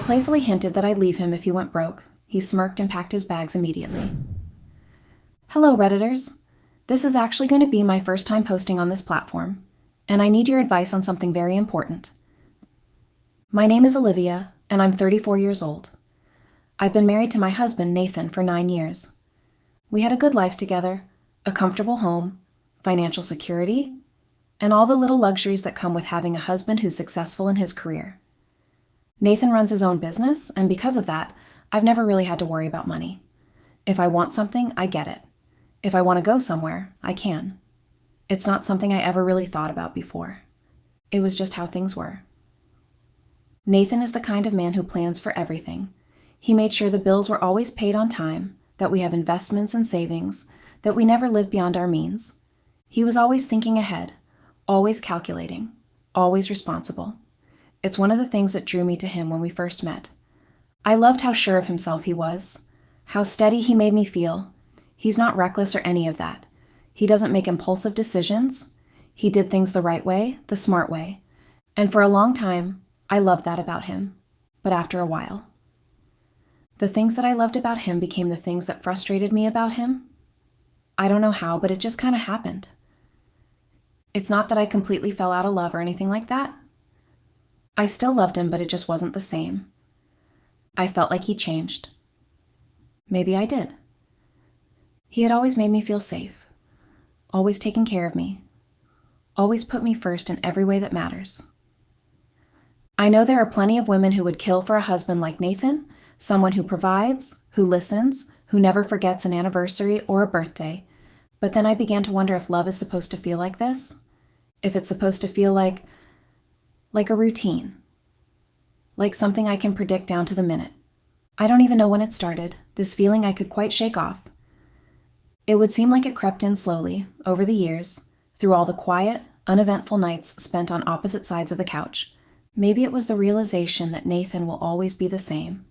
playfully hinted that I'd leave him if he went broke. He smirked and packed his bags immediately. Hello, Redditors. This is actually going to be my first time posting on this platform, and I need your advice on something very important. My name is Olivia, and I'm 34 years old. I've been married to my husband, Nathan, for 9 years. We had a good life together, a comfortable home, financial security, and all the little luxuries that come with having a husband who's successful in his career. Nathan runs his own business, and because of that, I've never really had to worry about money. If I want something, I get it. If I want to go somewhere, I can. It's not something I ever really thought about before. It was just how things were. Nathan is the kind of man who plans for everything. He made sure the bills were always paid on time, that we have investments and savings, that we never live beyond our means. He was always thinking ahead, always calculating, always responsible. It's one of the things that drew me to him when we first met. I loved how sure of himself he was, how steady he made me feel. He's not reckless or any of that. He doesn't make impulsive decisions. He did things the right way, the smart way. And for a long time, I loved that about him. But after a while, the things that I loved about him became the things that frustrated me about him. I don't know how, but it just kind of happened. It's not that I completely fell out of love or anything like that. I still loved him, but it just wasn't the same. I felt like he changed. Maybe I did. He had always made me feel safe, always taken care of me, always put me first in every way that matters. I know there are plenty of women who would kill for a husband like Nathan, someone who provides, who listens, who never forgets an anniversary or a birthday. But then I began to wonder if love is supposed to feel like this, if it's supposed to feel like a routine, like something I can predict down to the minute. I don't even know when it started, this feeling I could quite shake off. It would seem like it crept in slowly, over the years, through all the quiet, uneventful nights spent on opposite sides of the couch. Maybe it was the realization that Nathan will always be the same,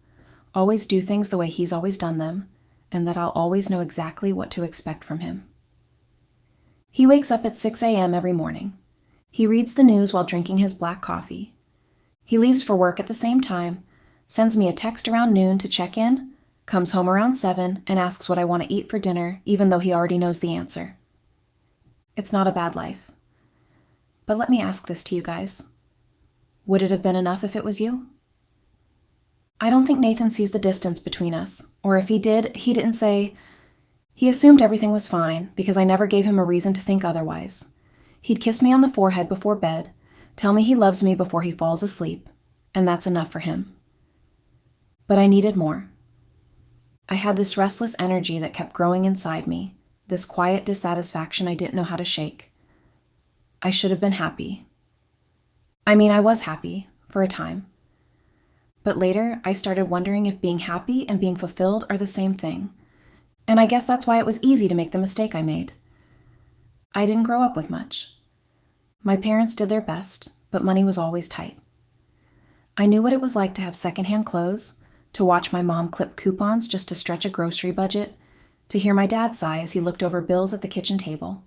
always do things the way he's always done them, and that I'll always know exactly what to expect from him. He wakes up at 6 a.m. every morning. He reads the news while drinking his black coffee. He leaves for work at the same time, sends me a text around noon to check in, comes home around 7, and asks what I want to eat for dinner, even though he already knows the answer. It's not a bad life. But let me ask this to you guys. Would it have been enough if it was you? I don't think Nathan sees the distance between us, or if he did, he didn't say. He assumed everything was fine because I never gave him a reason to think otherwise. He'd kiss me on the forehead before bed, tell me he loves me before he falls asleep, and that's enough for him. But I needed more. I had this restless energy that kept growing inside me, this quiet dissatisfaction I didn't know how to shake. I should have been happy. I mean, I was happy, for a time. But later, I started wondering if being happy and being fulfilled are the same thing. And I guess that's why it was easy to make the mistake I made. I didn't grow up with much. My parents did their best, but money was always tight. I knew what it was like to have secondhand clothes, to watch my mom clip coupons just to stretch a grocery budget, to hear my dad sigh as he looked over bills at the kitchen table.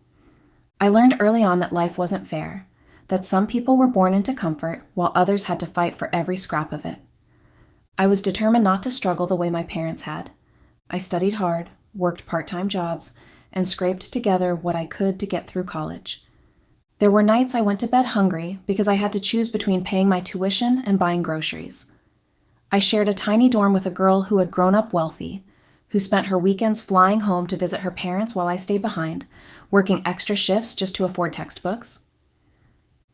I learned early on that life wasn't fair, that some people were born into comfort while others had to fight for every scrap of it. I was determined not to struggle the way my parents had. I studied hard, worked part-time jobs, and scraped together what I could to get through college. There were nights I went to bed hungry because I had to choose between paying my tuition and buying groceries. I shared a tiny dorm with a girl who had grown up wealthy, who spent her weekends flying home to visit her parents while I stayed behind, working extra shifts just to afford textbooks.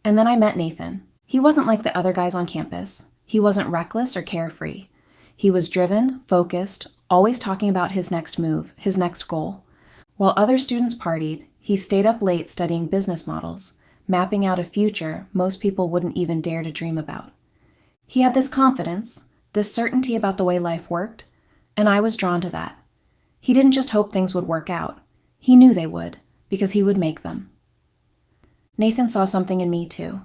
And then I met Nathan. He wasn't like the other guys on campus. He wasn't reckless or carefree. He was driven, focused, always talking about his next move, his next goal. While other students partied, he stayed up late studying business models, mapping out a future most people wouldn't even dare to dream about. He had this confidence, this certainty about the way life worked, and I was drawn to that. He didn't just hope things would work out. He knew they would, because he would make them. Nathan saw something in me too.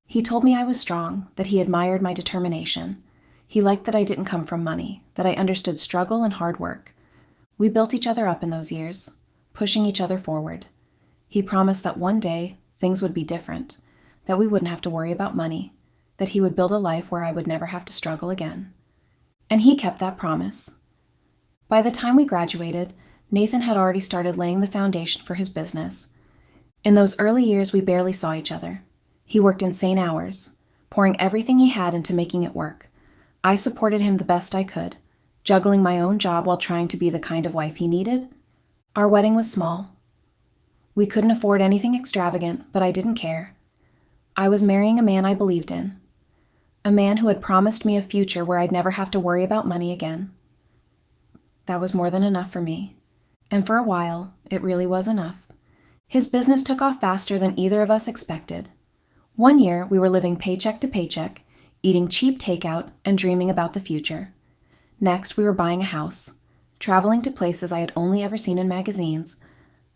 He told me I was strong, that he admired my determination. He liked that I didn't come from money, that I understood struggle and hard work. We built each other up in those years, pushing each other forward. He promised that one day things would be different, that we wouldn't have to worry about money, that he would build a life where I would never have to struggle again. And he kept that promise. By the time we graduated, Nathan had already started laying the foundation for his business. In those early years, we barely saw each other. He worked insane hours, pouring everything he had into making it work. I supported him the best I could, juggling my own job while trying to be the kind of wife he needed. Our wedding was small. We couldn't afford anything extravagant, but I didn't care. I was marrying a man I believed in. A man who had promised me a future where I'd never have to worry about money again. That was more than enough for me. And for a while, it really was enough. His business took off faster than either of us expected. One year, we were living paycheck to paycheck, eating cheap takeout, and dreaming about the future. Next, we were buying a house, traveling to places I had only ever seen in magazines,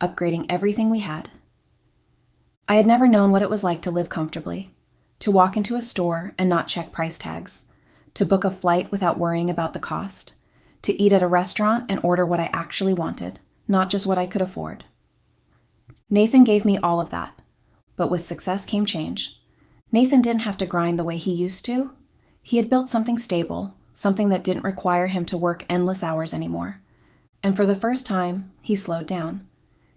upgrading everything we had. I had never known what it was like to live comfortably, to walk into a store and not check price tags, to book a flight without worrying about the cost, to eat at a restaurant and order what I actually wanted, not just what I could afford. Nathan gave me all of that, but with success came change. Nathan didn't have to grind the way he used to. He had built something stable, something that didn't require him to work endless hours anymore. And for the first time, he slowed down.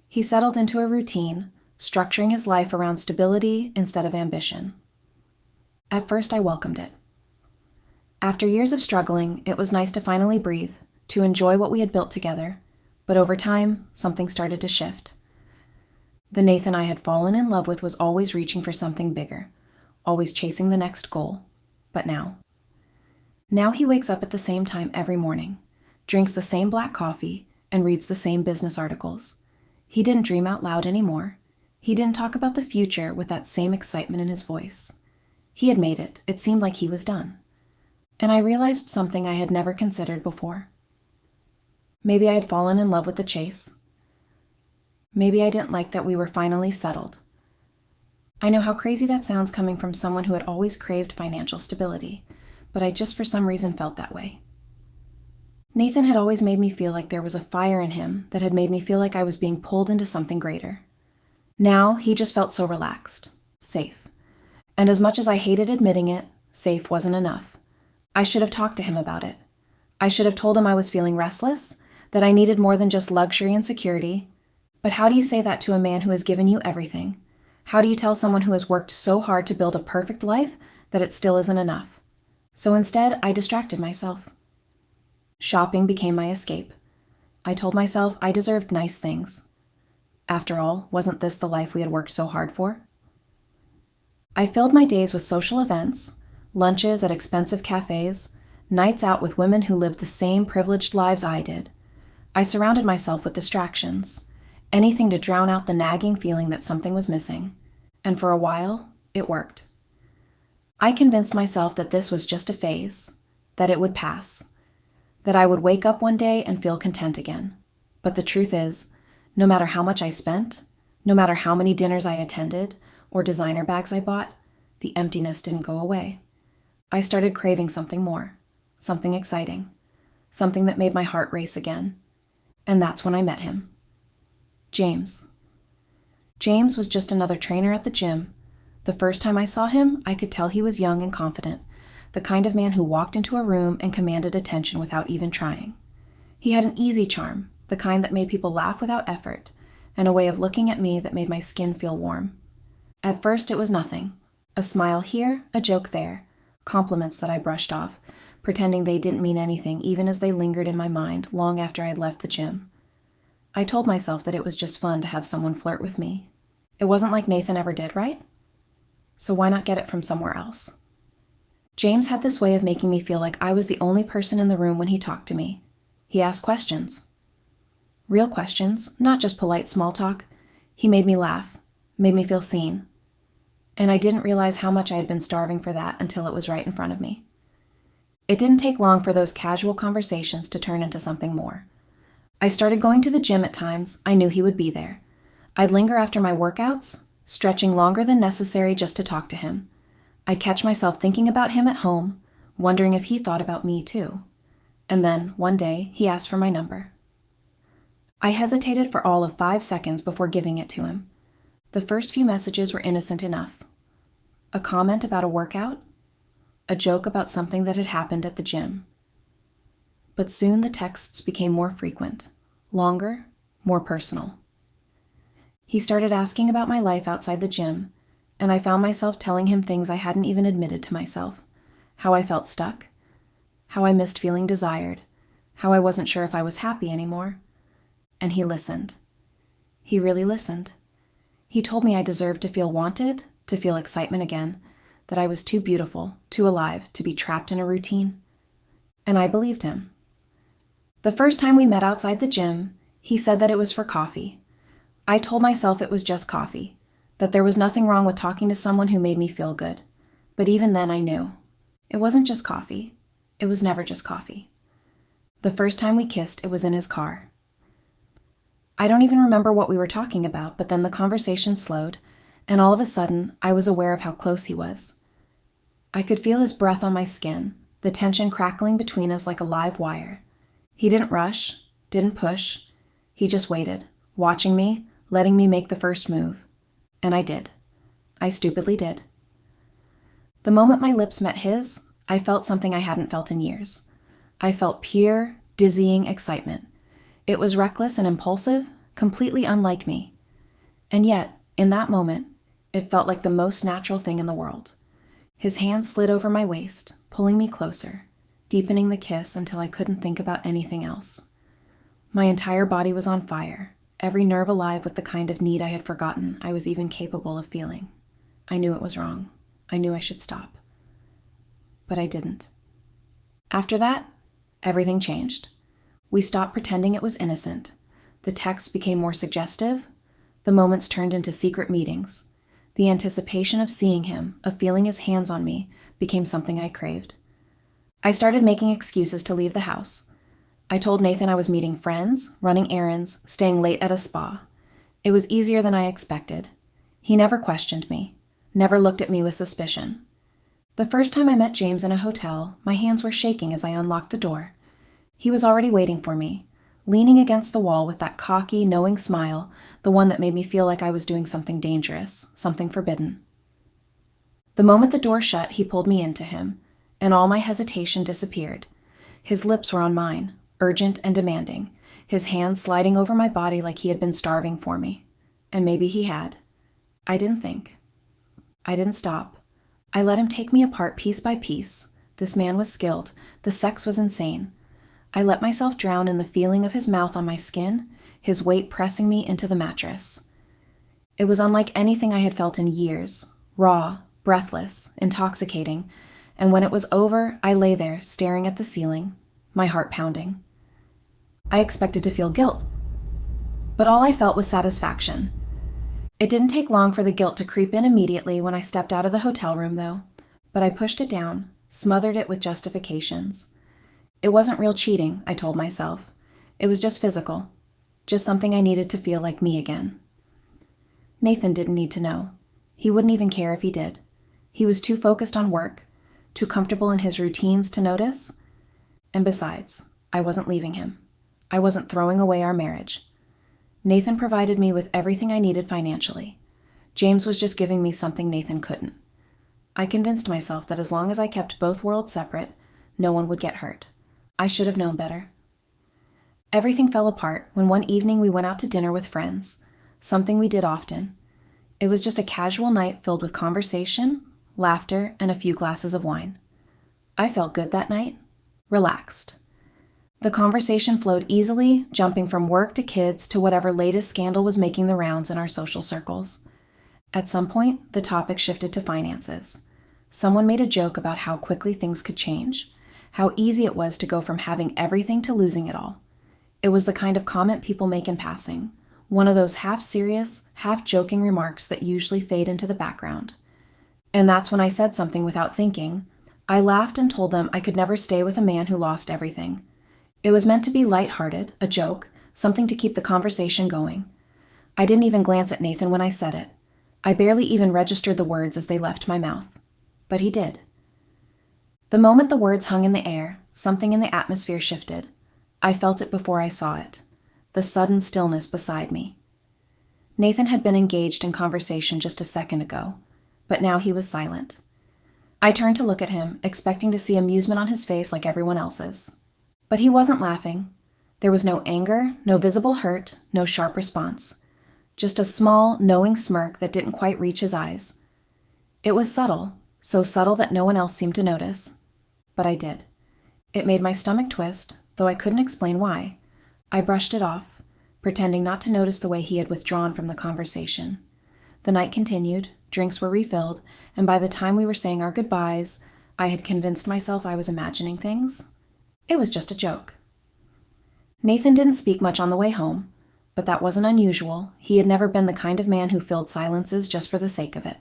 He settled into a routine, structuring his life around stability instead of ambition. At first, I welcomed it. After years of struggling, it was nice to finally breathe, to enjoy what we had built together. But over time, something started to shift. The Nathan I had fallen in love with was always reaching for something bigger, always chasing the next goal. But now he wakes up at the same time every morning, drinks the same black coffee, and reads the same business articles. He didn't dream out loud anymore. He didn't talk about the future with that same excitement in his voice. He had made it. It seemed like he was done. And I realized something I had never considered before. Maybe I had fallen in love with the chase. Maybe I didn't like that we were finally settled. I know how crazy that sounds coming from someone who had always craved financial stability, but I just for some reason felt that way. Nathan had always made me feel like there was a fire in him that had made me feel like I was being pulled into something greater. Now he just felt so relaxed, safe. And as much as I hated admitting it, safe wasn't enough. I should have talked to him about it. I should have told him I was feeling restless, that I needed more than just luxury and security. But how do you say that to a man who has given you everything? How do you tell someone who has worked so hard to build a perfect life that it still isn't enough? So instead, I distracted myself. Shopping became my escape. I told myself I deserved nice things. After all, wasn't this the life we had worked so hard for? I filled my days with social events, lunches at expensive cafes, nights out with women who lived the same privileged lives I did. I surrounded myself with distractions. Anything to drown out the nagging feeling that something was missing. And for a while, it worked. I convinced myself that this was just a phase, that it would pass, that I would wake up one day and feel content again. But the truth is, no matter how much I spent, no matter how many dinners I attended or designer bags I bought, the emptiness didn't go away. I started craving something more, something exciting, something that made my heart race again. And that's when I met him. James. James was just another trainer at the gym. The first time I saw him, I could tell he was young and confident, the kind of man who walked into a room and commanded attention without even trying. He had an easy charm, the kind that made people laugh without effort, and a way of looking at me that made my skin feel warm. At first it was nothing. A smile here, a joke there, compliments that I brushed off, pretending they didn't mean anything even as they lingered in my mind long after I had left the gym. I told myself that it was just fun to have someone flirt with me. It wasn't like Nathan ever did, right? So why not get it from somewhere else? James had this way of making me feel like I was the only person in the room when he talked to me. He asked questions. Real questions, not just polite small talk. He made me laugh, made me feel seen. And I didn't realize how much I had been starving for that until it was right in front of me. It didn't take long for those casual conversations to turn into something more. I started going to the gym at times. I knew he would be there. I'd linger after my workouts, stretching longer than necessary just to talk to him. I'd catch myself thinking about him at home, wondering if he thought about me too. And then, one day, he asked for my number. I hesitated for all of 5 seconds before giving it to him. The first few messages were innocent enough. A comment about a workout, a joke about something that had happened at the gym. but soon the texts became more frequent, longer, more personal. He started asking about my life outside the gym, and I found myself telling him things I hadn't even admitted to myself. How I felt stuck, how I missed feeling desired, how I wasn't sure if I was happy anymore. And he listened. He really listened. He told me I deserved to feel wanted, to feel excitement again, that I was too beautiful, too alive to be trapped in a routine. And I believed him. The first time we met outside the gym, he said that it was for coffee. I told myself it was just coffee, that there was nothing wrong with talking to someone who made me feel good. But even then I knew. It wasn't just coffee. It was never just coffee. The first time we kissed, it was in his car. I don't even remember what we were talking about, but then the conversation slowed, and all of a sudden, I was aware of how close he was. I could feel his breath on my skin, the tension crackling between us like a live wire. He didn't rush, didn't push. He just waited, watching me, letting me make the first move. And I did. I stupidly did. The moment my lips met his, I felt something I hadn't felt in years. I felt pure, dizzying excitement. It was reckless and impulsive, completely unlike me. And yet, in that moment, it felt like the most natural thing in the world. His hand slid over my waist, pulling me closer, deepening the kiss until I couldn't think about anything else. My entire body was on fire, every nerve alive with the kind of need I had forgotten I was even capable of feeling. I knew it was wrong. I knew I should stop. But I didn't. After that, everything changed. We stopped pretending it was innocent. The texts became more suggestive. The moments turned into secret meetings. The anticipation of seeing him, of feeling his hands on me, became something I craved. I started making excuses to leave the house. I told Nathan I was meeting friends, running errands, staying late at a spa. It was easier than I expected. He never questioned me, never looked at me with suspicion. The first time I met James in a hotel, my hands were shaking as I unlocked the door. He was already waiting for me, leaning against the wall with that cocky, knowing smile, the one that made me feel like I was doing something dangerous, something forbidden. The moment the door shut, he pulled me into him, and all my hesitation disappeared. His lips were on mine, urgent and demanding, his hands sliding over my body like he had been starving for me. And maybe he had. I didn't think. I didn't stop. I let him take me apart piece by piece. This man was skilled. The sex was insane. I let myself drown in the feeling of his mouth on my skin, his weight pressing me into the mattress. It was unlike anything I had felt in years, raw, breathless, intoxicating, and when it was over, I lay there staring at the ceiling, my heart pounding. I expected to feel guilt, but all I felt was satisfaction. It didn't take long for the guilt to creep in immediately when I stepped out of the hotel room, though, but I pushed it down, smothered it with justifications. It wasn't real cheating, I told myself. It was just physical, just something I needed to feel like me again. Nathan didn't need to know. He wouldn't even care if he did. He was too focused on work, too comfortable in his routines to notice. And besides, I wasn't leaving him. I wasn't throwing away our marriage. Nathan provided me with everything I needed financially. James was just giving me something Nathan couldn't. I convinced myself that as long as I kept both worlds separate, no one would get hurt. I should have known better. Everything fell apart when one evening we went out to dinner with friends, something we did often. It was just a casual night filled with conversation, laughter, and a few glasses of wine. I felt good that night, relaxed. The conversation flowed easily, jumping from work to kids to whatever latest scandal was making the rounds in our social circles. At some point, the topic shifted to finances. Someone made a joke about how quickly things could change, how easy it was to go from having everything to losing it all. It was the kind of comment people make in passing, one of those half-serious, half-joking remarks that usually fade into the background. And that's when I said something without thinking. I laughed and told them I could never stay with a man who lost everything. It was meant to be lighthearted, a joke, something to keep the conversation going. I didn't even glance at Nathan when I said it. I barely even registered the words as they left my mouth. But he did. The moment the words hung in the air, something in the atmosphere shifted. I felt it before I saw it. The sudden stillness beside me. Nathan had been engaged in conversation just a second ago, but now he was silent. I turned to look at him, expecting to see amusement on his face like everyone else's. But he wasn't laughing. There was no anger, no visible hurt, no sharp response. Just a small, knowing smirk that didn't quite reach his eyes. It was subtle, so subtle that no one else seemed to notice. But I did. It made my stomach twist, though I couldn't explain why. I brushed it off, pretending not to notice the way he had withdrawn from the conversation. The night continued, drinks were refilled, and by the time we were saying our goodbyes, I had convinced myself I was imagining things. It was just a joke. Nathan didn't speak much on the way home, but that wasn't unusual. He had never been the kind of man who filled silences just for the sake of it.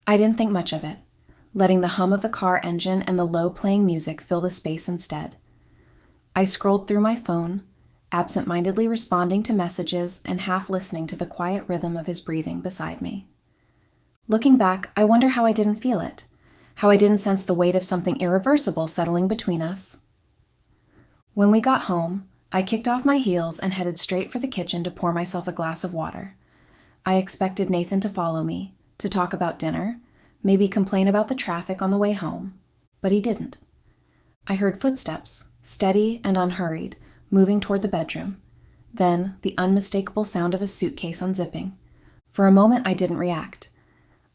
I didn't think much of it, letting the hum of the car engine and the low-playing music fill the space instead. I scrolled through my phone, absent-mindedly responding to messages and half listening to the quiet rhythm of his breathing beside me. Looking back, I wonder how I didn't feel it, how I didn't sense the weight of something irreversible settling between us. When we got home, I kicked off my heels and headed straight for the kitchen to pour myself a glass of water. I expected Nathan to follow me, to talk about dinner, maybe complain about the traffic on the way home, but he didn't. I heard footsteps, steady and unhurried, moving toward the bedroom, then the unmistakable sound of a suitcase unzipping. For a moment, I didn't react.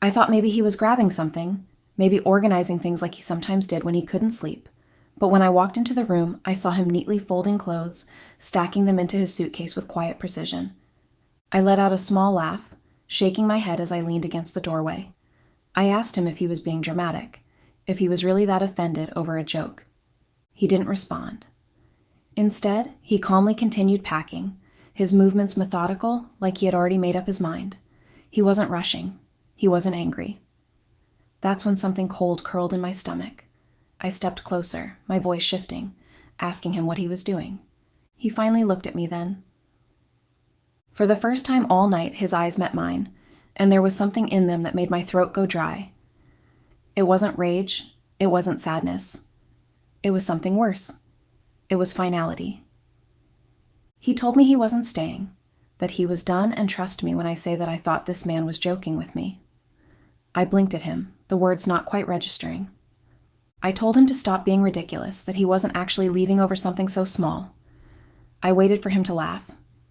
I thought maybe he was grabbing something, maybe organizing things like he sometimes did when he couldn't sleep. But when I walked into the room, I saw him neatly folding clothes, stacking them into his suitcase with quiet precision. I let out a small laugh, shaking my head as I leaned against the doorway. I asked him if he was being dramatic, if he was really that offended over a joke. He didn't respond. Instead, he calmly continued packing, his movements methodical, like he had already made up his mind. He wasn't rushing. He wasn't angry. That's when something cold curled in my stomach. I stepped closer, my voice shifting, asking him what he was doing. He finally looked at me then. For the first time all night, his eyes met mine, and there was something in them that made my throat go dry. It wasn't rage. It wasn't sadness. It was something worse. It was finality. He told me he wasn't staying, that he was done, and trust me when I say that I thought this man was joking with me. I blinked at him, the words not quite registering. I told him to stop being ridiculous, that he wasn't actually leaving over something so small. I waited for him to laugh,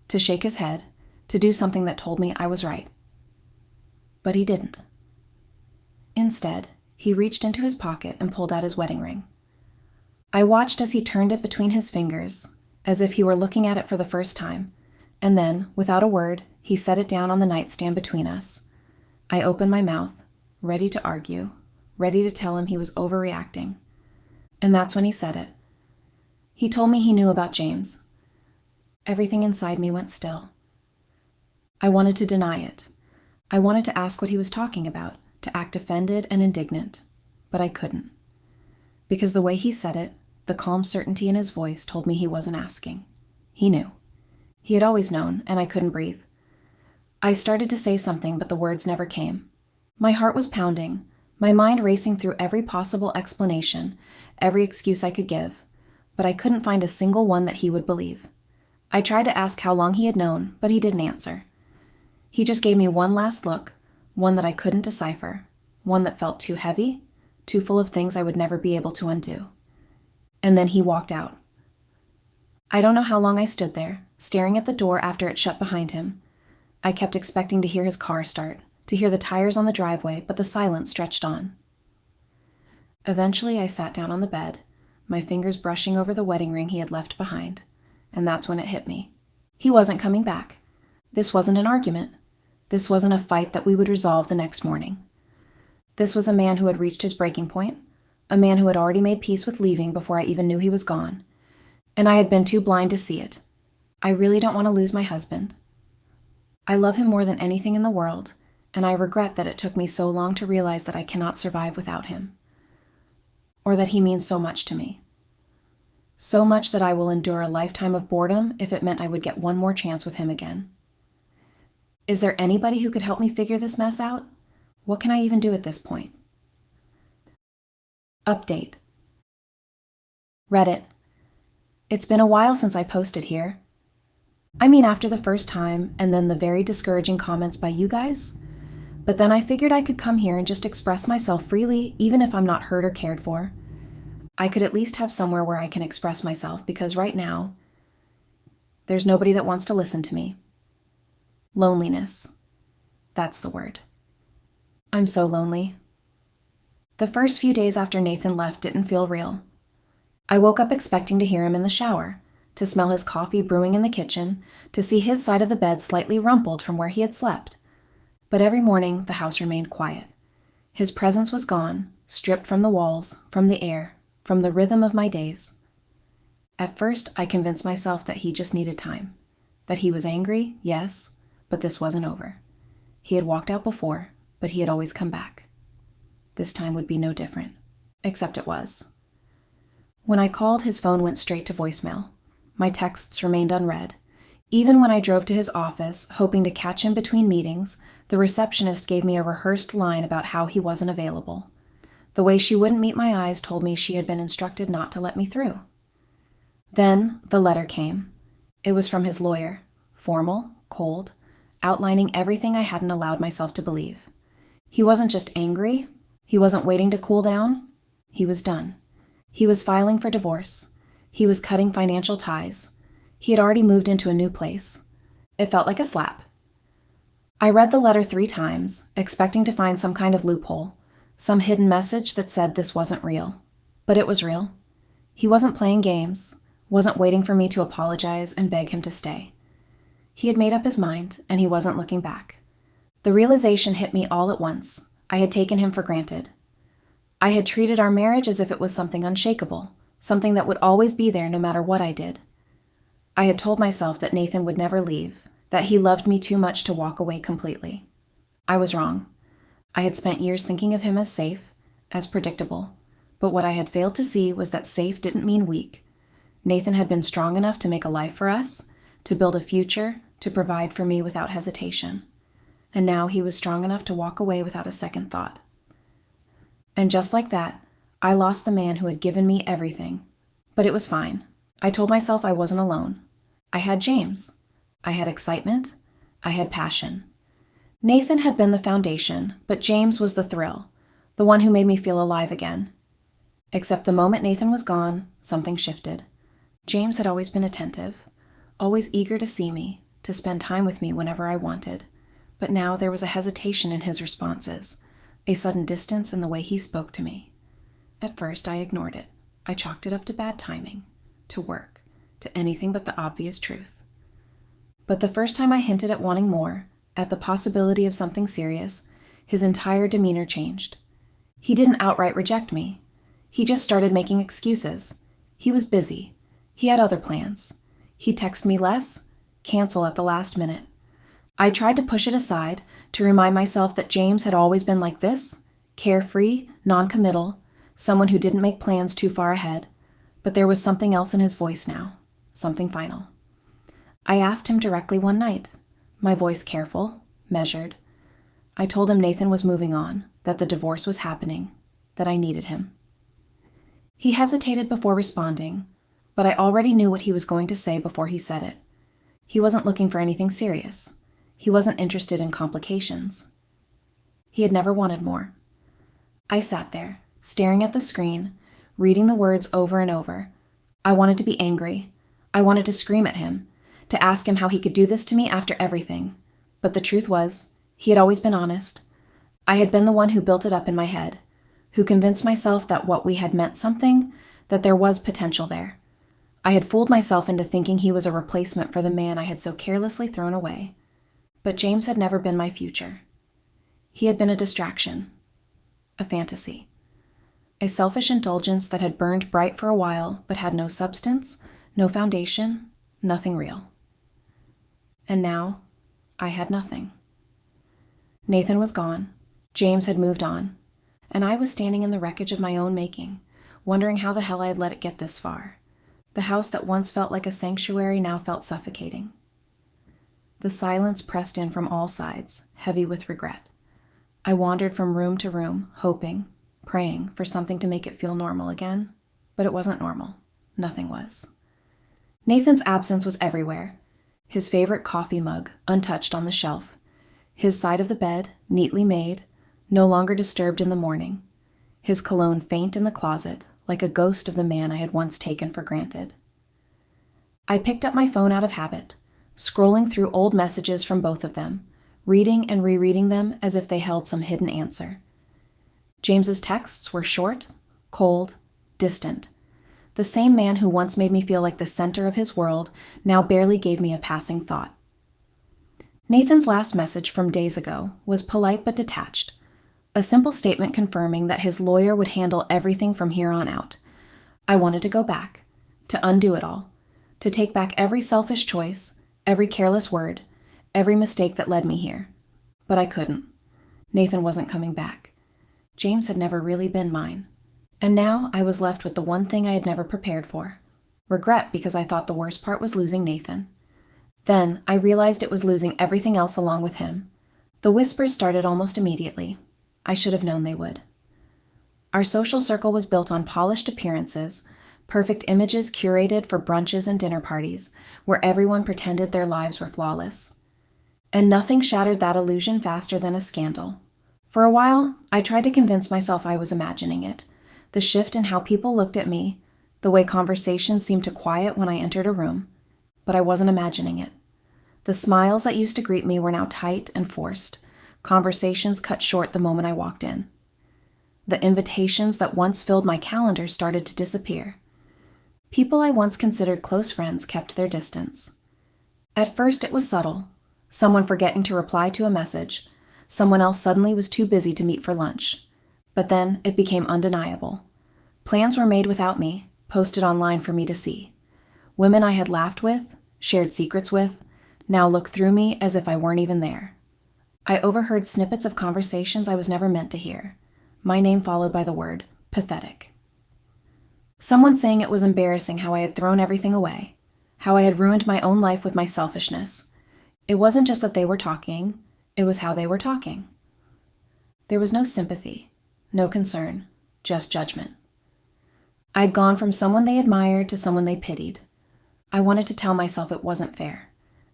to shake his head, to do something that told me I was right. But he didn't. Instead, he reached into his pocket and pulled out his wedding ring. I watched as he turned it between his fingers, as if he were looking at it for the first time, and then, without a word, he set it down on the nightstand between us. I opened my mouth, ready to argue, ready to tell him he was overreacting. And that's when he said it. He told me he knew about James. Everything inside me went still. I wanted to deny it. I wanted to ask what he was talking about, to act offended and indignant, but I couldn't. Because the way he said it, the calm certainty in his voice told me he wasn't asking. He knew. He had always known, and I couldn't breathe. I started to say something, but the words never came. My heart was pounding, my mind racing through every possible explanation, every excuse I could give, but I couldn't find a single one that he would believe. I tried to ask how long he had known, but he didn't answer. He just gave me one last look, one that I couldn't decipher, one that felt too heavy, too full of things I would never be able to undo. And then he walked out. I don't know how long I stood there, staring at the door after it shut behind him. I kept expecting to hear his car start, to hear the tires on the driveway, but the silence stretched on. Eventually, I sat down on the bed, my fingers brushing over the wedding ring he had left behind, and that's when it hit me. He wasn't coming back. This wasn't an argument. This wasn't a fight that we would resolve the next morning. This was a man who had reached his breaking point, a man who had already made peace with leaving before I even knew he was gone, and I had been too blind to see it. I really don't want to lose my husband. I love him more than anything in the world, and I regret that it took me so long to realize that I cannot survive without him, or that he means so much to me. So much that I will endure a lifetime of boredom if it meant I would get one more chance with him again. Is there anybody who could help me figure this mess out? What can I even do at this point? Update. Reddit. It's been a while since I posted here. I mean, after the first time, and then the very discouraging comments by you guys. But then I figured I could come here and just express myself freely, even if I'm not heard or cared for. I could at least have somewhere where I can express myself, because right now, there's nobody that wants to listen to me. Loneliness. That's the word. I'm so lonely. The first few days after Nathan left didn't feel real. I woke up expecting to hear him in the shower, to smell his coffee brewing in the kitchen, to see his side of the bed slightly rumpled from where he had slept. But every morning the house remained quiet. His presence was gone, stripped from the walls, from the air, from the rhythm of my days. At first, I convinced myself that he just needed time. That he was angry, yes, but this wasn't over. He had walked out before, but he had always come back. This time would be no different, except it was. When I called, his phone went straight to voicemail. My texts remained unread. Even when I drove to his office, hoping to catch him between meetings, the receptionist gave me a rehearsed line about how he wasn't available. The way she wouldn't meet my eyes told me she had been instructed not to let me through. Then the letter came. It was from his lawyer, formal, cold, outlining everything I hadn't allowed myself to believe. He wasn't just angry. He wasn't waiting to cool down. He was done. He was filing for divorce. He was cutting financial ties. He had already moved into a new place. It felt like a slap. I read the letter 3 times, expecting to find some kind of loophole, some hidden message that said this wasn't real. But it was real. He wasn't playing games, wasn't waiting for me to apologize and beg him to stay. He had made up his mind, and he wasn't looking back. The realization hit me all at once. I had taken him for granted. I had treated our marriage as if it was something unshakable, something that would always be there no matter what I did. I had told myself that Nathan would never leave, that he loved me too much to walk away completely. I was wrong. I had spent years thinking of him as safe, as predictable, but what I had failed to see was that safe didn't mean weak. Nathan had been strong enough to make a life for us, to build a future, to provide for me without hesitation. And now he was strong enough to walk away without a second thought. And just like that, I lost the man who had given me everything. But it was fine. I told myself I wasn't alone. I had James. I had excitement. I had passion. Nathan had been the foundation, but James was the thrill, the one who made me feel alive again. Except the moment Nathan was gone, something shifted. James had always been attentive, always eager to see me, to spend time with me whenever I wanted. But now there was a hesitation in his responses, a sudden distance in the way he spoke to me. At first, I ignored it. I chalked it up to bad timing, to work, to anything but the obvious truth. But the first time I hinted at wanting more, at the possibility of something serious, his entire demeanor changed. He didn't outright reject me. He just started making excuses. He was busy. He had other plans. He'd text me less, cancel at the last minute. I tried to push it aside, to remind myself that James had always been like this, carefree, non-committal, someone who didn't make plans too far ahead. But there was something else in his voice now, something final. I asked him directly one night, my voice careful, measured. I told him Nathan was moving on, that the divorce was happening, that I needed him. He hesitated before responding, but I already knew what he was going to say before he said it. He wasn't looking for anything serious. He wasn't interested in complications. He had never wanted more. I sat there, staring at the screen, reading the words over and over. I wanted to be angry. I wanted to scream at him, to ask him how he could do this to me after everything. But the truth was, he had always been honest. I had been the one who built it up in my head, who convinced myself that what we had meant something, that there was potential there. I had fooled myself into thinking he was a replacement for the man I had so carelessly thrown away. But James had never been my future. He had been a distraction, a fantasy, a selfish indulgence that had burned bright for a while but had no substance, no foundation, nothing real. And now, I had nothing. Nathan was gone, James had moved on, and I was standing in the wreckage of my own making, wondering how the hell I had let it get this far. The house that once felt like a sanctuary now felt suffocating. The silence pressed in from all sides, heavy with regret. I wandered from room to room, hoping, praying for something to make it feel normal again, but it wasn't normal. Nothing was. Nathan's absence was everywhere. His favorite coffee mug, untouched on the shelf. His side of the bed, neatly made, no longer disturbed in the morning. His cologne faint in the closet, like a ghost of the man I had once taken for granted. I picked up my phone out of habit, scrolling through old messages from both of them, reading and rereading them as if they held some hidden answer. James's texts were short, cold, distant. The same man who once made me feel like the center of his world now barely gave me a passing thought. Nathan's last message from days ago was polite but detached, a simple statement confirming that his lawyer would handle everything from here on out. I wanted to go back, to undo it all, to take back every selfish choice, every careless word, every mistake that led me here. But I couldn't. Nathan wasn't coming back. James had never really been mine. And now I was left with the one thing I had never prepared for. Regret because I thought the worst part was losing Nathan. Then I realized it was losing everything else along with him. The whispers started almost immediately. I should have known they would. Our social circle was built on polished appearances, perfect images curated for brunches and dinner parties, where everyone pretended their lives were flawless. And nothing shattered that illusion faster than a scandal. For a while, I tried to convince myself I was imagining it. The shift in how people looked at me, the way conversations seemed to quiet when I entered a room. But I wasn't imagining it. The smiles that used to greet me were now tight and forced. Conversations cut short the moment I walked in. The invitations that once filled my calendar started to disappear. People I once considered close friends kept their distance. At first it was subtle. Someone forgetting to reply to a message. Someone else suddenly was too busy to meet for lunch. But then it became undeniable. Plans were made without me, posted online for me to see. Women I had laughed with, shared secrets with, now looked through me as if I weren't even there. I overheard snippets of conversations I was never meant to hear. My name followed by the word pathetic. Someone saying it was embarrassing how I had thrown everything away, how I had ruined my own life with my selfishness. It wasn't just that they were talking, it was how they were talking. There was no sympathy. No concern, just judgment. I had gone from someone they admired to someone they pitied. I wanted to tell myself it wasn't fair,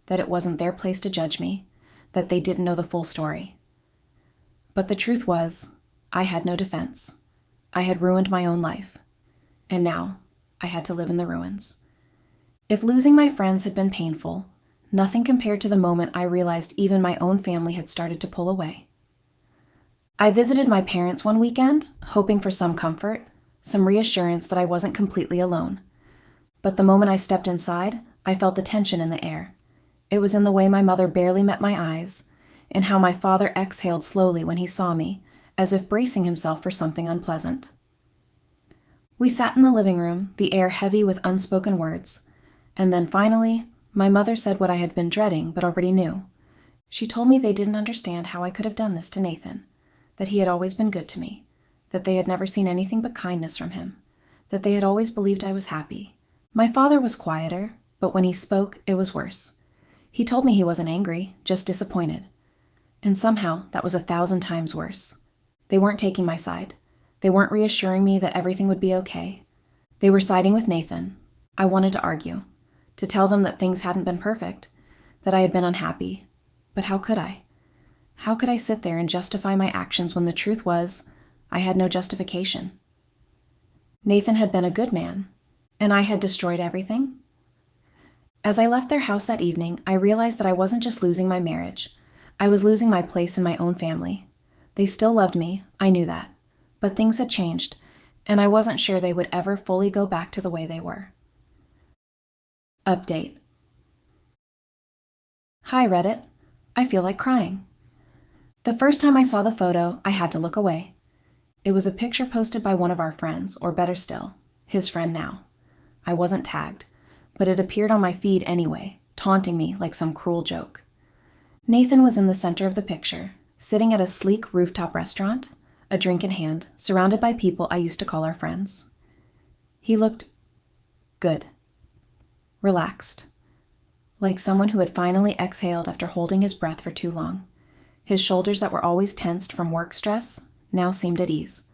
that it wasn't their place to judge me, that they didn't know the full story. But the truth was, I had no defense. I had ruined my own life. And now, I had to live in the ruins. If losing my friends had been painful, nothing compared to the moment I realized even my own family had started to pull away. I visited my parents one weekend, hoping for some comfort, some reassurance that I wasn't completely alone. But the moment I stepped inside, I felt the tension in the air. It was in the way my mother barely met my eyes, and how my father exhaled slowly when he saw me, as if bracing himself for something unpleasant. We sat in the living room, the air heavy with unspoken words, and then finally, my mother said what I had been dreading but already knew. She told me they didn't understand how I could have done this to Nathan. That he had always been good to me, that they had never seen anything but kindness from him, that they had always believed I was happy. My father was quieter, but when he spoke, it was worse. He told me he wasn't angry, just disappointed. And somehow, that was 1,000 times worse. They weren't taking my side. They weren't reassuring me that everything would be okay. They were siding with Nathan. I wanted to argue, to tell them that things hadn't been perfect, that I had been unhappy. But how could I? How could I sit there and justify my actions when the truth was, I had no justification? Nathan had been a good man, and I had destroyed everything? As I left their house that evening, I realized that I wasn't just losing my marriage. I was losing my place in my own family. They still loved me, I knew that. But things had changed, and I wasn't sure they would ever fully go back to the way they were. Update. Hi, Reddit. I feel like crying. The first time I saw the photo, I had to look away. It was a picture posted by one of our friends, or better still, his friend now. I wasn't tagged, but it appeared on my feed anyway, taunting me like some cruel joke. Nathan was in the center of the picture, sitting at a sleek rooftop restaurant, a drink in hand, surrounded by people I used to call our friends. He looked good, relaxed, like someone who had finally exhaled after holding his breath for too long. His shoulders that were always tensed from work stress now seemed at ease.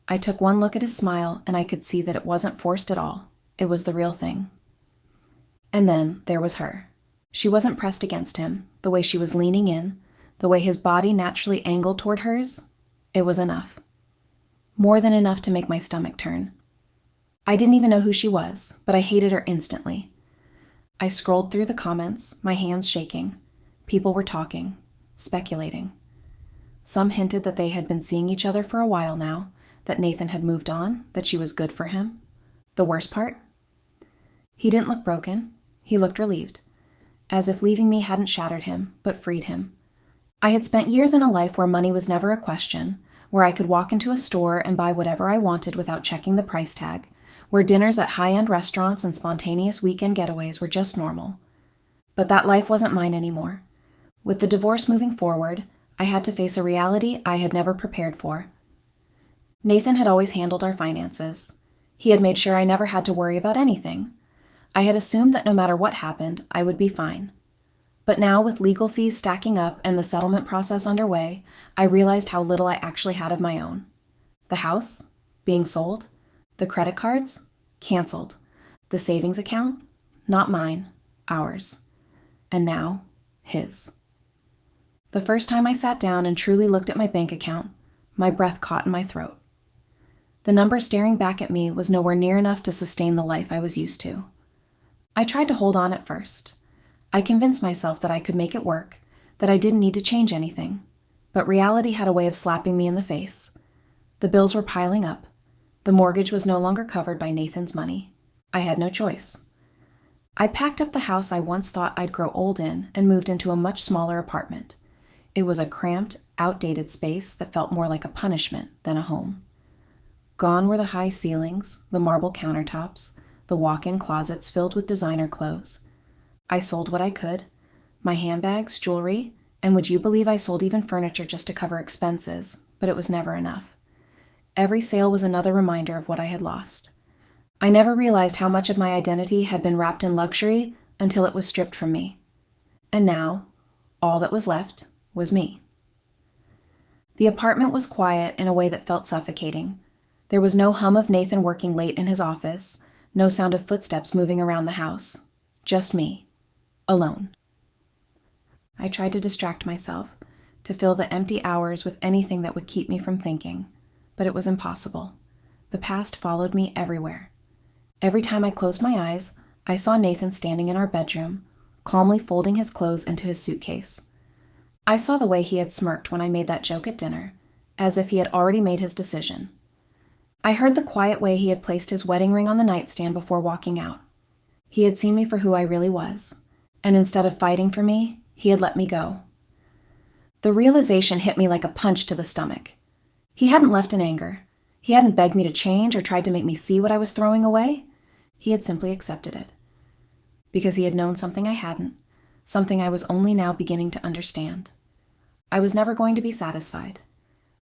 I took one look at his smile, and I could see that it wasn't forced at all. It was the real thing. And then there was her. She wasn't pressed against him, the way she was leaning in, the way his body naturally angled toward hers. It was enough. More than enough to make my stomach turn. I didn't even know who she was, but I hated her instantly. I scrolled through the comments, my hands shaking. People were talking, speculating. Some hinted that they had been seeing each other for a while now, that Nathan had moved on, that she was good for him. The worst part? He didn't look broken. He looked relieved, as if leaving me hadn't shattered him, but freed him. I had spent years in a life where money was never a question, where I could walk into a store and buy whatever I wanted without checking the price tag, where dinners at high-end restaurants and spontaneous weekend getaways were just normal. But that life wasn't mine anymore. With the divorce moving forward, I had to face a reality I had never prepared for. Nathan had always handled our finances. He had made sure I never had to worry about anything. I had assumed that no matter what happened, I would be fine. But now, with legal fees stacking up and the settlement process underway, I realized how little I actually had of my own. The house? Being sold? The credit cards? Canceled. The savings account? Not mine. Ours. And now, his. The first time I sat down and truly looked at my bank account, my breath caught in my throat. The number staring back at me was nowhere near enough to sustain the life I was used to. I tried to hold on at first. I convinced myself that I could make it work, that I didn't need to change anything. But reality had a way of slapping me in the face. The bills were piling up. The mortgage was no longer covered by Nathan's money. I had no choice. I packed up the house I once thought I'd grow old in and moved into a much smaller apartment. It was a cramped, outdated space that felt more like a punishment than a home. Gone were the high ceilings, the marble countertops, the walk-in closets filled with designer clothes. I sold what I could, my handbags, jewelry, and would you believe I sold even furniture just to cover expenses, but it was never enough. Every sale was another reminder of what I had lost. I never realized how much of my identity had been wrapped in luxury until it was stripped from me. And now, all that was left was me. The apartment was quiet in a way that felt suffocating. There was no hum of Nathan working late in his office, no sound of footsteps moving around the house. Just me. Alone. I tried to distract myself, to fill the empty hours with anything that would keep me from thinking, but it was impossible. The past followed me everywhere. Every time I closed my eyes, I saw Nathan standing in our bedroom, calmly folding his clothes into his suitcase. I saw the way he had smirked when I made that joke at dinner, as if he had already made his decision. I heard the quiet way he had placed his wedding ring on the nightstand before walking out. He had seen me for who I really was, and instead of fighting for me, he had let me go. The realization hit me like a punch to the stomach. He hadn't left in anger. He hadn't begged me to change or tried to make me see what I was throwing away. He had simply accepted it. Because he had known something I hadn't, something I was only now beginning to understand. I was never going to be satisfied.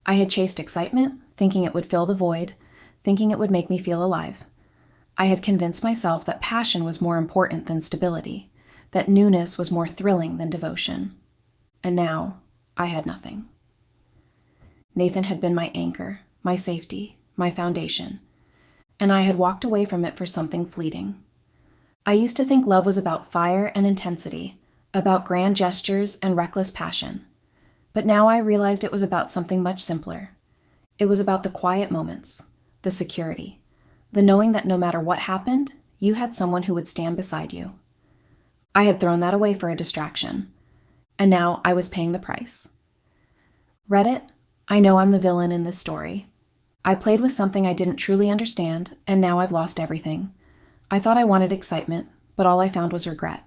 I had chased excitement, thinking it would fill the void, thinking it would make me feel alive. I had convinced myself that passion was more important than stability, that newness was more thrilling than devotion. And now, I had nothing. Nathan had been my anchor, my safety, my foundation, and I had walked away from it for something fleeting. I used to think love was about fire and intensity, about grand gestures and reckless passion. But now I realized it was about something much simpler. It was about the quiet moments, the security, the knowing that no matter what happened, you had someone who would stand beside you. I had thrown that away for a distraction, and now I was paying the price. Reddit, I know I'm the villain in this story. I played with something I didn't truly understand, and now I've lost everything. I thought I wanted excitement, but all I found was regret.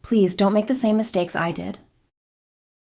Please don't make the same mistakes I did.